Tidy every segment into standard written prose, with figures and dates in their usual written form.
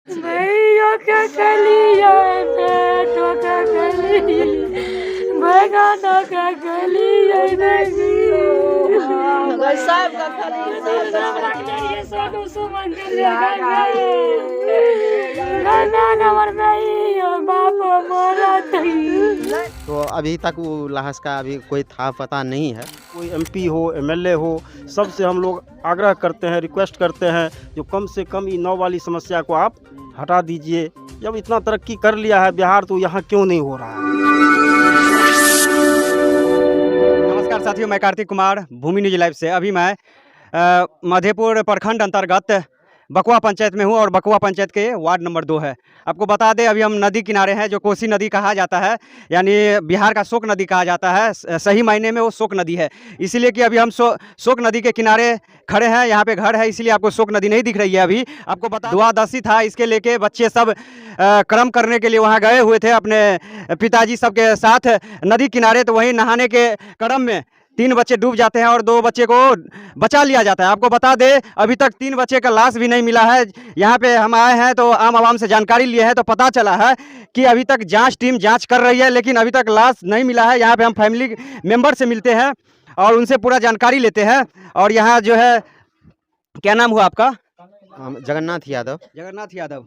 भैया के गलिया पेटो के गली बैगाना के गलिया नहीं सब का खाली सोनू सुमन के गाना नंबर नहीं बाप मोरा तो अभी तक वो लाश का अभी कोई था पता नहीं है। कोई एमपी हो एमएलए हो सबसे हम लोग आग्रह करते हैं, रिक्वेस्ट करते हैं जो कम से कम ये नाव वाली समस्या को आप हटा दीजिए। जब इतना तरक्की कर लिया है बिहार तो यहाँ क्यों नहीं हो रहा है। नमस्कार साथियों, मैं कार्तिक कुमार भूमि न्यूज लाइव से। अभी मैं मधेपुर प्रखंड अंतर्गत बकुआ पंचायत में हूँ और बकुआ पंचायत के वार्ड नंबर 2 है। आपको बता दें अभी हम नदी किनारे हैं, जो कोसी नदी कहा जाता है, यानी बिहार का शोक नदी कहा जाता है। सही मायने में वो शोक नदी है, इसीलिए कि अभी हम शोक नदी के किनारे खड़े हैं। यहाँ पे घर है, इसलिए आपको शोक नदी नहीं दिख रही है। अभी आपको बता द्वादशी था, इसके लेके बच्चे सब कर्म करने के लिए वहाँ गए हुए थे अपने पिताजी सबके साथ नदी किनारे। तो वहीं नहाने के क्रम में 3 बच्चे डूब जाते हैं और 2 बच्चे को बचा लिया जाता है। आपको बता दें अभी तक 3 बच्चे का लाश भी नहीं मिला है। यहाँ पे हम आए हैं तो आम आवाम से जानकारी लिए हैं तो पता चला है कि अभी तक टीम जांच कर रही है, लेकिन अभी तक लाश नहीं मिला है। यहाँ पे हम फैमिली मेंबर से मिलते हैं और उनसे पूरा जानकारी लेते हैं। और यहाँ जो है, क्या नाम हुआ आपका? जगन्नाथ यादव। जगन्नाथ यादव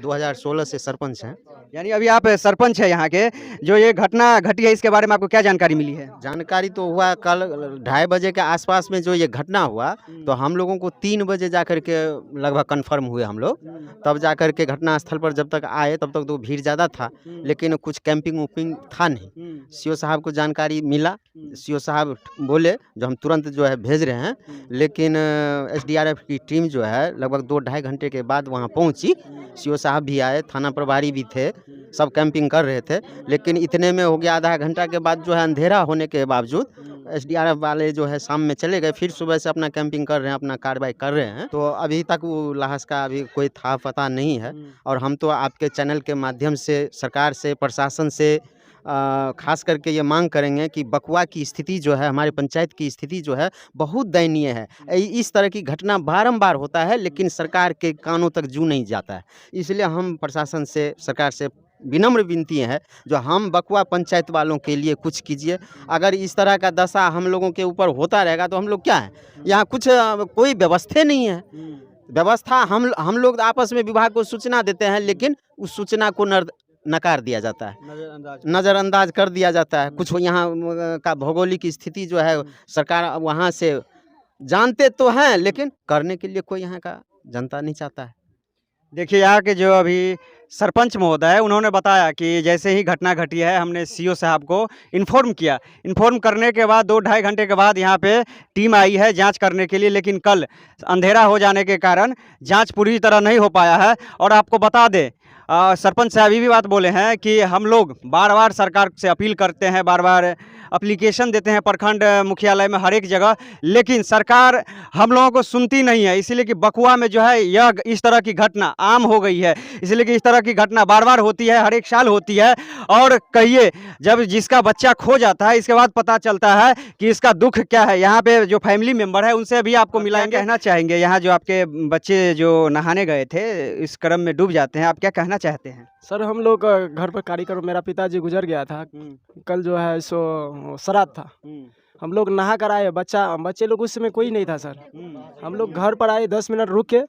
2016 से सरपंच हैं। यानी अभी आप सरपंच है यहाँ के। जो ये घटना घटी है इसके बारे में आपको क्या जानकारी मिली है? जानकारी तो हुआ कल 2:30 बजे के आसपास में जो ये घटना हुआ, तो हम लोगों को 3 बजे जाकर के लगभग कंफर्म हुए हम लोग। तब जाकर के घटना स्थल पर जब तक आए तब तक तो भीड़ ज़्यादा था, लेकिन कुछ कैंपिंग वैम्पिंग था नहीं। सीओ साहब को जानकारी मिला, सीओ साहब बोले जो हम तुरंत जो है भेज रहे हैं, लेकिन एसडीआरएफ की टीम जो है लगभग 2-2.5 घंटे के बाद वहाँ पहुँची। सीओ साहब भी आए, थाना प्रभारी भी थे, सब कैंपिंग कर रहे थे, लेकिन इतने में हो गया आधा घंटा के बाद जो है अंधेरा होने के बावजूद एसडीआरएफ वाले जो है शाम में चले गए। फिर सुबह से अपना कैंपिंग कर रहे हैं, अपना कार्रवाई कर रहे हैं। तो अभी तक वो लाश का अभी कोई था पता नहीं है। और हम तो आपके चैनल के माध्यम से सरकार से, प्रशासन से खास करके ये मांग करेंगे कि बकुआ की स्थिति जो है, हमारे पंचायत की स्थिति जो है बहुत दयनीय है। इस तरह की घटना बारंबार होता है, लेकिन सरकार के कानों तक जू नहीं जाता है। इसलिए हम प्रशासन से, सरकार से विनम्र विनती है जो हम बकुआ पंचायत वालों के लिए कुछ कीजिए। अगर इस तरह का दशा हम लोगों के ऊपर होता रहेगा तो हम लोग क्या है, यहाँ कुछ कोई व्यवस्था नहीं है। व्यवस्था हम लोग आपस में विभाग को सूचना देते हैं, लेकिन उस सूचना को नकार दिया जाता है, नज़रअंदाज कर दिया जाता है। कुछ यहाँ का भौगोलिक स्थिति जो है सरकार वहाँ से जानते तो हैं, लेकिन करने के लिए कोई यहाँ का जनता नहीं चाहता है। देखिए यहाँ के जो अभी सरपंच महोदय है, उन्होंने बताया कि जैसे ही घटना घटी है हमने सीओ साहब को इन्फॉर्म किया। इन्फॉर्म करने के बाद 2-2.5 घंटे के बाद यहाँ पे टीम आई है जांच करने के लिए, लेकिन कल अंधेरा हो जाने के कारण जांच पूरी तरह नहीं हो पाया है। और आपको बता दें सरपंच साहब ये भी बात बोले हैं कि हम लोग बार बार सरकार से अपील करते हैं, बार बार एप्लीकेशन देते हैं प्रखंड मुख्यालय में, हर एक जगह, लेकिन सरकार हम लोगों को सुनती नहीं है। इसीलिए कि बकुआ में जो है यह इस तरह की घटना आम हो गई है। इसलिए कि इस तरह की घटना बार बार होती है, हर एक साल होती है। और कहिए जब जिसका बच्चा खो जाता है इसके बाद पता चलता है कि इसका दुख क्या है। यहाँ पे जो फैमिली मेम्बर है उनसे भी आपको मिलाएंगे, कहना चाहेंगे यहाँ जो आपके बच्चे जो नहाने गए थे इस क्रम में डूब जाते हैं, आप क्या कहना चाहते हैं? सर हम लोग घर पर कार्यक्रम, मेरा पिताजी गुजर गया था कल, जो है सो श्राद्ध था। हम लोग नहा कर आए, बच्चे लोग उस समय कोई नहीं था सर। हम लोग घर पर आए, 10 मिनट रुक के,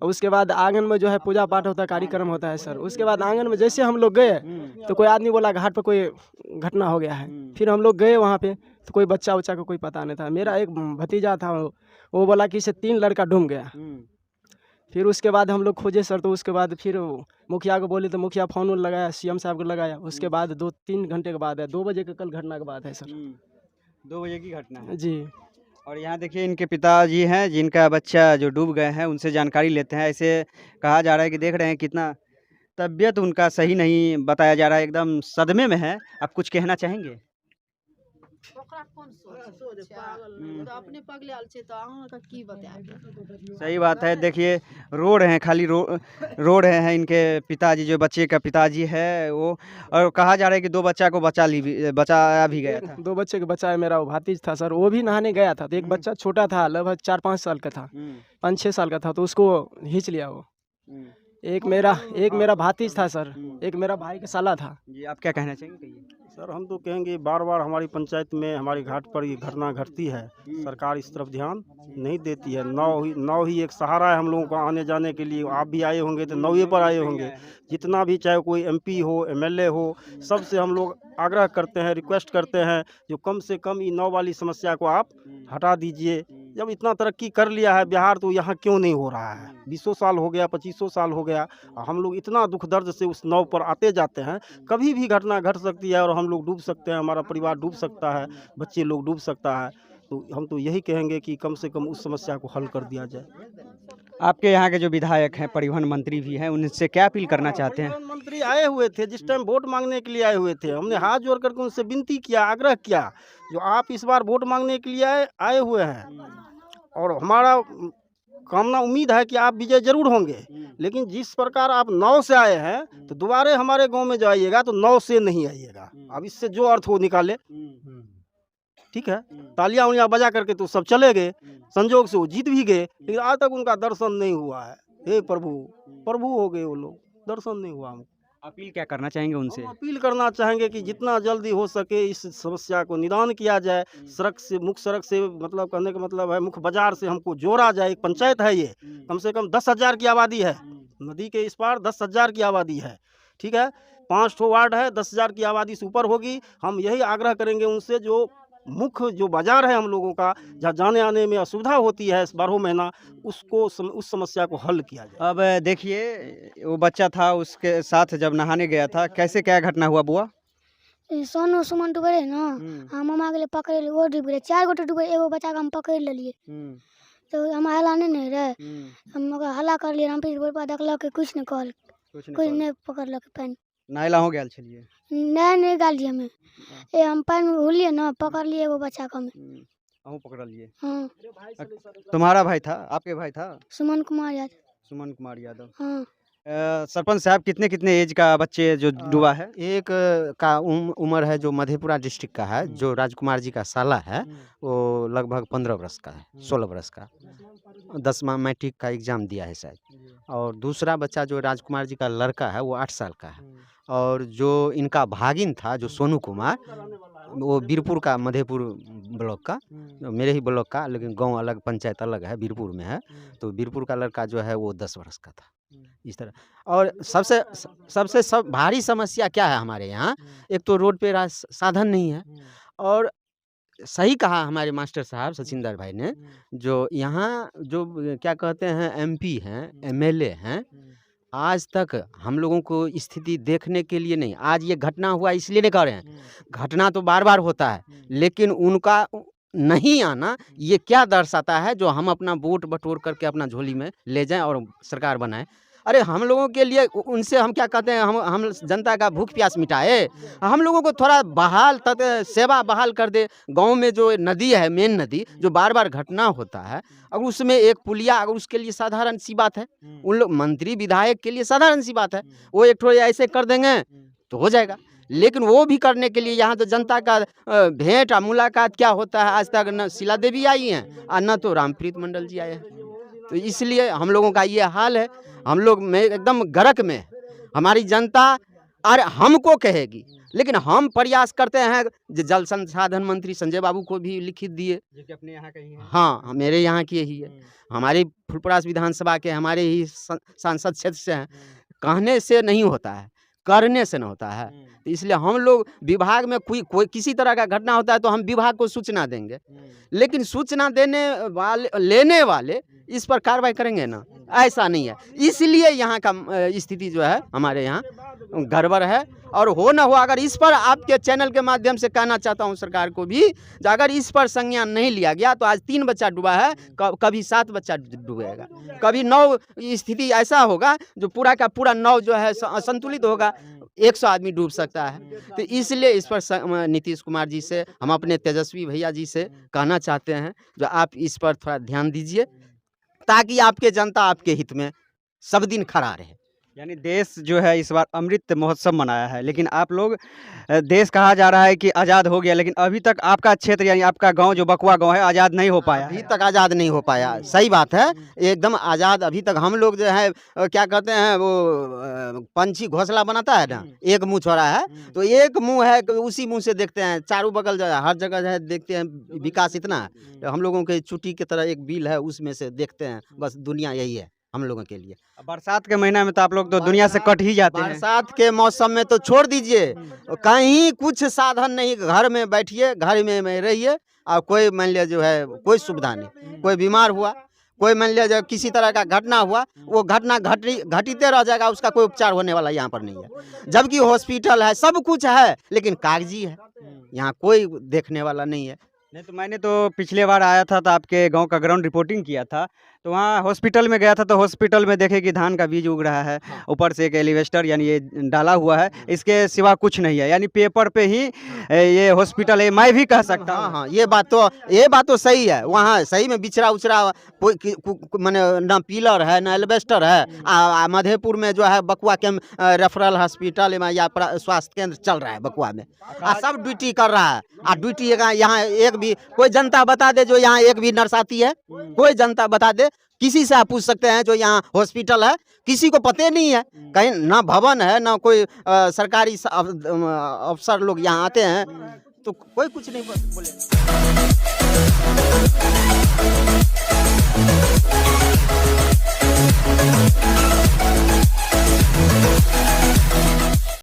उसके बाद आंगन में जो है पूजा पाठ होता है, कार्यक्रम होता है सर। उसके बाद आंगन में जैसे हम लोग गए तो कोई आदमी बोला घाट पर कोई घटना हो गया है। फिर हम लोग गए वहाँ पे तो कोई बच्चा उच्चा को कोई पता नहीं था। मेरा एक भतीजा था, वो बोला कि इसे 3 लड़का डूब गया। फिर उसके बाद हम लोग खोजे सर, तो उसके बाद फिर मुखिया को बोले तो मुखिया फ़ोन लगाया, सीएम साहब को लगाया। उसके बाद 2-3 घंटे के बाद है, 2 बजे के कल घटना के बाद है सर। 2 बजे की घटना है जी। और यहाँ देखिए इनके पिताजी हैं जिनका बच्चा जो डूब गए हैं, उनसे जानकारी लेते हैं। ऐसे कहा जा रहा है कि देख रहे हैं कितना तबीयत उनका सही नहीं बताया जा रहा है, एकदम सदमे में है। आप कुछ कहना चाहेंगे? सही बात है। देखिए रोड हैं, खाली रोड हैं इनके पिताजी, जो बच्चे का पिताजी है वो। और कहा जा रहा है कि 2 बच्चा को बचाया भी गया था। 2 बच्चे के बचाया, मेरा वो भातीज था सर, वो भी नहाने गया था। तो एक बच्चा छोटा था, लगभग 4-5 साल का था, 5-6 साल का था, तो उसको खींच लिया वो। एक मेरा भातीज था सर, एक मेरा भाई का साला था। जी आप क्या कहना चाहेंगे, कहिए। सर हम तो कहेंगे बार बार हमारी पंचायत में हमारी घाट पर ये घटना घटती है, सरकार इस तरफ ध्यान नहीं देती है। नाव ही एक सहारा है हम लोगों को आने जाने के लिए। आप भी आए होंगे तो नावे पर आए होंगे। जितना भी चाहे कोई एमपी हो, एमएलए हो, सबसे हम लोग आग्रह करते हैं, रिक्वेस्ट करते हैं जो कम से कम ये नाव वाली समस्या को आप हटा दीजिए। जब इतना तरक्की कर लिया है बिहार तो यहाँ क्यों नहीं हो रहा है? 20 साल हो गया, 25 साल हो गया, हम लोग इतना दुख दर्द से उस नाव पर आते जाते हैं। कभी भी घटना घट सकती है और हम लोग डूब सकते हैं, हमारा परिवार डूब सकता है, बच्चे लोग डूब सकता है। तो हम तो यही कहेंगे कि कम से कम उस समस्या को हल कर दिया जाए। आपके यहाँ के जो विधायक हैं, परिवहन मंत्री भी हैं, उनसे क्या अपील करना चाहते हैं? प्रधानमंत्री आए हुए थे, जिस टाइम वोट मांगने के लिए आए हुए थे, हमने हाथ जोड़ करके उनसे विनती किया, आग्रह किया जो आप इस बार वोट मांगने के लिए आए हुए हैं और हमारा कामना उम्मीद है कि आप विजय जरूर होंगे, लेकिन जिस प्रकार आप नाव से आए हैं तो दोबारा हमारे गांव में जाइएगा तो नाव से नहीं आइएगा। अब इससे जो अर्थ हो निकाले, ठीक है। तालियां उलियां बजा करके तो सब चले गए, संजोग से वो जीत भी गए, लेकिन आज तक उनका दर्शन नहीं हुआ है। हे प्रभु, प्रभु हो गए वो लोग, दर्शन नहीं हुआ हमको। अपील क्या करना चाहेंगे उनसे? हम अपील करना चाहेंगे कि जितना जल्दी हो सके इस समस्या को निदान किया जाए। सड़क से, मुख्य सड़क से, मतलब कहने का मतलब है मुख्य बाजार से हमको जोड़ा जाए। एक पंचायत है ये, कम से कम 10,000 की आबादी है, नदी के इस पार 10,000 की आबादी है, ठीक है। 5 ठो वार्ड है, 10,000 की आबादी से ऊपर होगी। हम यही आग्रह करेंगे उनसे जो मुख्य जो बाजार है हम लोगों का, जहाँ जाने आने में असुविधा होती है 12 महीना, उसको उस समस्या को हल किया जाए। अब देखिए, वो बच्चा था, उसके साथ जब नहाने गया था, कैसे क्या घटना हुआ बुआ? सोनू सुमन डूबे ना, हम मामा के लिए पकड़ लिए, वो डूब गए, 4 गोटे डूबे, एगो बच्चा के हम पकड़ लिए। तो हम हला नहीं रहे, हम हला कर लिए, हम फिर बोल पा देखल कुछ नहीं कहल, कुछ नहीं पकड़ पानी। नाइला हो गया छलिए? नहीं गालिए हमें, हम पानी में घुलिए ना, पकड़ लिए एगो बच्चा को हमें। अहूँ पकड़ लिए? हाँ। तुम्हारा भाई था? आपके भाई था? सुमन कुमार यादव। सुमन कुमार यादव। हाँ। सरपंच साहब, कितने एज का बच्चे जो डूबा है? एक का उम्र है जो मधेपुरा डिस्ट्रिक्ट का है, जो राजकुमार जी का साला है, वो लगभग 15 वर्ष का है, 16 वर्ष का, 10वां मैट्रिक का एग्ज़ाम दिया है शायद। और दूसरा बच्चा जो राजकुमार जी का लड़का है वो 8 साल का है। और जो इनका भागिन था जो सोनू कुमार, वो बीरपुर का, मधेपुर ब्लॉक का, मेरे ही ब्लॉक का, लेकिन गांव अलग, पंचायत अलग है, बीरपुर में है। तो बीरपुर का लड़का जो है वो 10 वर्ष का था, इस तरह। और सबसे भारी समस्या क्या है हमारे यहाँ? एक तो रोड पे साधन नहीं है, और सही कहा हमारे मास्टर साहब सचिंदर भाई ने, जो यहाँ जो क्या कहते हैं एमपी हैं, एमएलए हैं, आज तक हम लोगों को स्थिति देखने के लिए नहीं। आज ये घटना हुआ इसलिए नहीं कह रहे हैं, घटना तो बार बार होता है, लेकिन उनका नहीं आना ये क्या दर्शाता है? जो हम अपना वोट बटोर करके अपना झोली में ले जाएं और सरकार बनाएं। अरे हम लोगों के लिए उनसे हम क्या कहते हैं, हम जनता का भूख प्यास मिटाए, हम लोगों को थोड़ा बहाल सेवा बहाल कर दे। गांव में जो नदी है, मेन नदी, जो बार बार घटना होता है, अगर उसमें एक पुलिया, अगर उसके लिए साधारण सी बात है, उन लोग मंत्री विधायक के लिए साधारण सी बात है, वो एक थोड़ा ऐसे कर देंगे तो हो जाएगा। लेकिन वो भी करने के लिए यहाँ तो जनता का भेंट और मुलाकात क्या होता है? आज तक न शीला देवी आई हैं और न तो रामप्रीत मंडल जी आए हैं। तो इसलिए हम लोगों का ये हाल है। हम लोग में एकदम गर्क में, हमारी जनता और हमको कहेगी, लेकिन हम प्रयास करते हैं। जल संसाधन मंत्री संजय बाबू को भी लिखित दिए, जो कि अपने यहाँ के ही हैं। हाँ, मेरे यहाँ की ही है, हमारी फुलपरास विधानसभा के हमारे ही सांसद क्षेत्र से हैं। कहने से नहीं होता है, करने से न होता है। तो इसलिए हम लोग विभाग में कोई किसी तरह का घटना होता है तो हम विभाग को सूचना देंगे, लेकिन सूचना लेने वाले इस पर कार्रवाई करेंगे ना, ऐसा नहीं है। इसलिए यहाँ का स्थिति जो है हमारे यहाँ गड़बड़ है। और हो ना हो, अगर इस पर आपके चैनल के माध्यम से कहना चाहता हूँ सरकार को भी, अगर इस पर संज्ञान नहीं लिया गया तो आज 3 बच्चा डूबा है, कभी 7 बच्चा डूबेगा, कभी 9 स्थिति ऐसा होगा जो पूरा का पूरा 9 जो है असंतुलित होगा, 100 आदमी डूब सकता है। तो इसलिए इस पर नीतीश कुमार जी से, हम अपने तेजस्वी भैया जी से कहना चाहते हैं जो आप इस पर थोड़ा ध्यान दीजिए, ताकि आपके जनता आपके हित में सब दिन खड़ा रहे। यानी देश जो है इस बार अमृत महोत्सव मनाया है, लेकिन आप लोग देश कहा जा रहा है कि आज़ाद हो गया, लेकिन अभी तक आपका क्षेत्र यानी आपका गांव जो बकुआ गांव है आज़ाद नहीं हो पाया अभी है। तक आज़ाद नहीं हो पाया। सही बात है, एकदम आज़ाद अभी तक हम लोग जो है क्या कहते हैं वो पंछी घोंसला बनाता है ना, एक मुंह छोड़ा है तो एक मुंह है, उसी मुंह से देखते हैं चारों बगल जो है हर जगह जो है देखते हैं विकास इतना है। तो हम लोगों के चुटी की तरह एक बिल है, उसमें से देखते हैं, बस दुनिया यही है हम लोगों के लिए। बरसात के महीना में तो आप लोग तो दुनिया से कट ही जाते हैं। बरसात के मौसम में तो छोड़ दीजिए, कहीं कुछ साधन नहीं, घर में बैठिए, घर में रहिए, और कोई मान लिया जो है कोई सुविधा नहीं, कोई बीमार हुआ, कोई मान लिया जो किसी तरह का घटना हुआ, वो घटना घटिते रह जाएगा, उसका कोई उपचार होने वाला यहाँ पर नहीं है। जबकि हॉस्पिटल है, सब कुछ है, लेकिन कागजी है, यहाँ कोई देखने वाला नहीं है। नहीं तो मैंने तो पिछले बार आया था तो आपके गांव का ग्राउंड रिपोर्टिंग किया था, तो वहाँ हॉस्पिटल में गया था, तो हॉस्पिटल में देखे कि धान का बीज उग रहा है, ऊपर से एक एलिवेस्टर यानी ये डाला हुआ है, इसके सिवा कुछ नहीं है, यानी पेपर पे ही ये हॉस्पिटल है, मैं भी कह सकता हाँ हूँ। हाँ, ये बात तो सही है। वहाँ सही में बिछड़ा उछड़ा मैंने ना पिलर है ना एल्बेस्टर है। मधेपुर में जो है बकुआ के रेफरल हॉस्पिटल में या स्वास्थ्य केंद्र चल रहा है बकुआ में, सब ड्यूटी कर रहा है। ड्यूटी यहाँ एक भी कोई जनता बता दे जो यहाँ एक भी नर्स आती है, कोई जनता बता दे, किसी से आप पूछ सकते हैं जो यहाँ हॉस्पिटल है, किसी को पता नहीं है, कहीं ना भवन है ना कोई सरकारी अफसर लोग यहाँ आते हैं, तो कोई कुछ नहीं बोले।